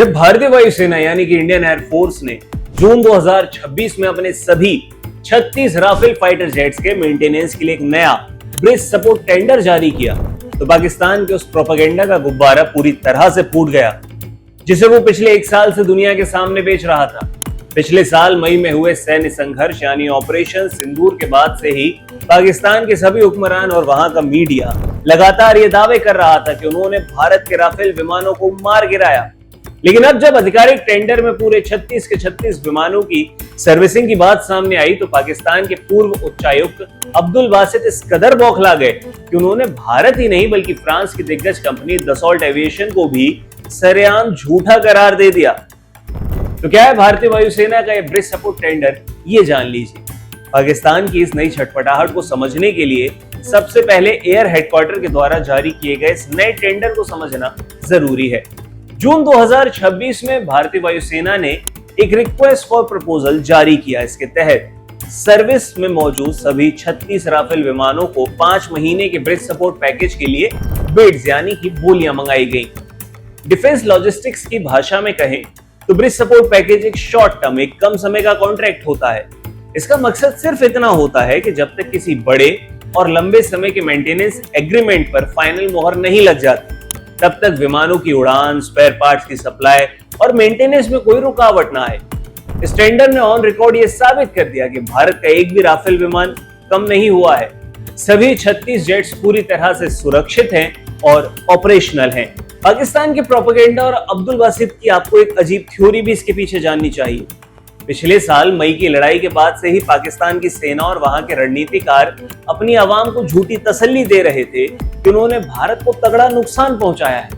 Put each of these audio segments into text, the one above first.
जब भारतीय वायुसेना यानी कि इंडियन एयरफोर्स ने जून 2026 में अपने सभी 36 राफेल फाइटर जेट्स के मेंटेनेंस के लिए एक नया ब्रिज सपोर्ट टेंडर जारी किया, तो पाकिस्तान के उस प्रोपेगेंडा का गुब्बारा पूरी तरह से फूट गया जिसे वो पिछले एक साल से दुनिया के सामने बेच रहा था। पिछले साल मई में हुए सैन्य संघर्ष यानी ऑपरेशन सिंदूर के बाद से ही पाकिस्तान के सभी हुक्मरान और वहां का मीडिया लगातार ये दावे कर रहा था कि उन्होंने भारत के राफेल विमानों को मार गिराया। लेकिन अब जब आधिकारिक टेंडर में पूरे 36 के 36 विमानों की सर्विसिंग की बात सामने आई, तो पाकिस्तान के पूर्व उच्चायुक्त अब्दुल बासित इस कदर बौखला गए कि उन्होंने भारत ही नहीं बल्कि फ्रांस की दिग्गज कंपनी दसॉल्ट एविएशन को भी सरेआम झूठा करार दे दिया। तो क्या है भारतीय वायुसेना का यह ब्रिज सपोर्ट टेंडर, ये जान लीजिए। पाकिस्तान की इस नई छटपटाहट को समझने के लिए सबसे पहले एयर हेडक्वार्टर के द्वारा जारी किए गए इस नए टेंडर को समझना जरूरी है। जून 2026 में भारतीय वायुसेना ने एक रिक्वेस्ट फॉर प्रपोजल जारी किया। इसके तहत सर्विस में मौजूद सभी 36 राफेल विमानों को 5 महीने के ब्रिज सपोर्ट पैकेज के लिए बिड्स यानी कि बोलियां मंगाई गई। डिफेंस लॉजिस्टिक्स की भाषा में कहें तो ब्रिज सपोर्ट पैकेज एक शॉर्ट टर्म, एक कम समय का कॉन्ट्रैक्ट होता है। इसका मकसद सिर्फ इतना होता है कि जब तक किसी बड़े और लंबे समय के मेंटेनेंस एग्रीमेंट पर फाइनल मोहर नहीं लग जाती, तब तक विमानों की उड़ान, स्पेयर पार्ट्स की सप्लाई और मेंटेनेंस में कोई रुकावट ना आए। इस टेंडर ने ऑन रिकॉर्ड ये साबित कर दिया कि भारत का एक भी राफेल विमान कम नहीं हुआ है। सभी 36 जेट्स पूरी तरह से सुरक्षित हैं और ऑपरेशनल हैं। पाकिस्तान के प्रोपेगेंडा और अब्दुल बासित की आपको एक अजीब थ्योरी भी इसके पीछे जाननी चाहिए। पिछले साल मई की लड़ाई के बाद से ही पाकिस्तान की सेना और वहां के रणनीतिकार अपनी आवाम को झूठी तसल्ली दे रहे थे कि उन्होंने भारत को तगड़ा नुकसान पहुंचाया है।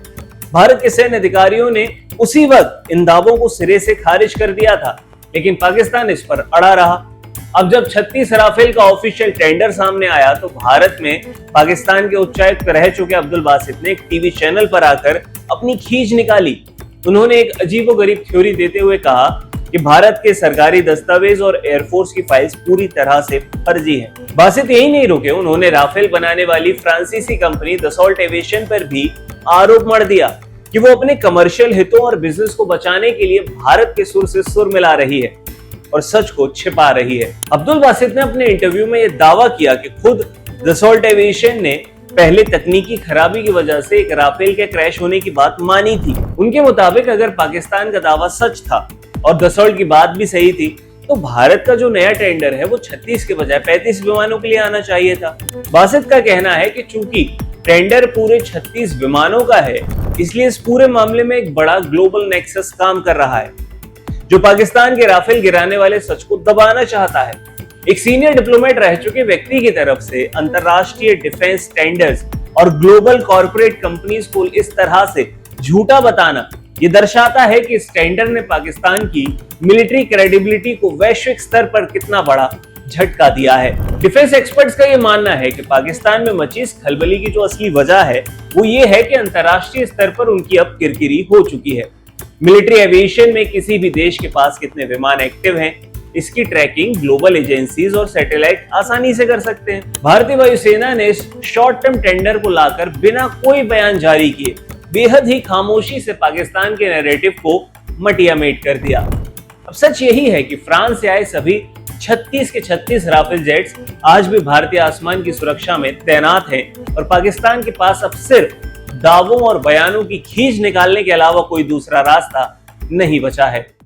भारत के सैन्य अधिकारियों ने उसी वक्त इन दावों को सिरे से खारिज कर दिया था, लेकिन पाकिस्तान इस पर अड़ा रहा। अब जब 36 राफेल का ऑफिशियल टेंडर सामने आया, तो भारत में पाकिस्तान के उच्चायुक्त रह चुके अब्दुल बासित ने एक टीवी चैनल पर आकर अपनी खींच निकाली। उन्होंने एक अजीबोगरीब थ्योरी देते हुए कहा कि भारत के सरकारी दस्तावेज और एयरफोर्स की फाइल्स पूरी तरह से फर्जी हैं। बासित यही नहीं रुके, उन्होंने राफेल बनाने वाली फ्रांसीसी कंपनी दसॉल्ट एविएशन पर भी आरोप मढ़ दिया कि वो अपने कमर्शियल हितों और बिजनेस को बचाने के लिए भारत के सुर से सुर मिला रही है और सच को छिपा रही है। अब्दुल बासित ने अपने इंटरव्यू में यह दावा किया कि खुद दसॉल्ट एविएशन ने पहले तकनीकी खराबी की वजह से एक राफेल के क्रैश होने की बात मानी थी। उनके मुताबिक अगर पाकिस्तान का दावा सच था और दसॉल्ट की बात भी सही थी, तो भारत का जो नया टेंडर है वो 36 के बजाय 35 विमानों के लिए आना चाहिए था। बासित का कहना है कि चूंकि टेंडर पूरे 36 विमानों का है, इसलिए इस पूरे मामले में एक बड़ा ग्लोबल नेक्सस काम कर रहा है जो पाकिस्तान के राफेल गिराने वाले सच को दबाना चाहता है। एक सीनियर डिप्लोमेट रह चुके व्यक्ति की तरफ से अंतरराष्ट्रीय डिफेंस टेंडर्स और ग्लोबल कॉर्पोरेट कंपनीज को इस तरह से झूठा बताना ये दर्शाता है कि इस टेंडर ने पाकिस्तान की मिलिट्री क्रेडिबिलिटी को वैश्विक स्तर पर कितना बड़ा झटका दिया है। डिफेंस एक्सपर्ट्स का यह मानना है कि पाकिस्तान में मची इस खलबली की जो असली वजह है वो ये है कि अंतरराष्ट्रीय स्तर पर उनकी अब किरकिरी हो चुकी है। मिलिट्री एविएशन में किसी भी देश के पास कितने विमान एक्टिव हैं, इसकी ट्रैकिंग ग्लोबल एजेंसीज और सैटेलाइट आसानी से कर सकते हैं। भारतीय वायुसेना ने इस शॉर्ट टर्म टेंडर को लाकर बिना कोई बयान जारी किए बेहद ही खामोशी से पाकिस्तान के नैरेटिव को मटियामेट कर दिया। अब सच यही है कि फ्रांस से आए सभी 36 के 36 राफेल जेट्स आज भी भारतीय आसमान की सुरक्षा में तैनात हैं और पाकिस्तान के पास अब सिर्फ दावों और बयानों की खींच निकालने के अलावा कोई दूसरा रास्ता नहीं बचा है।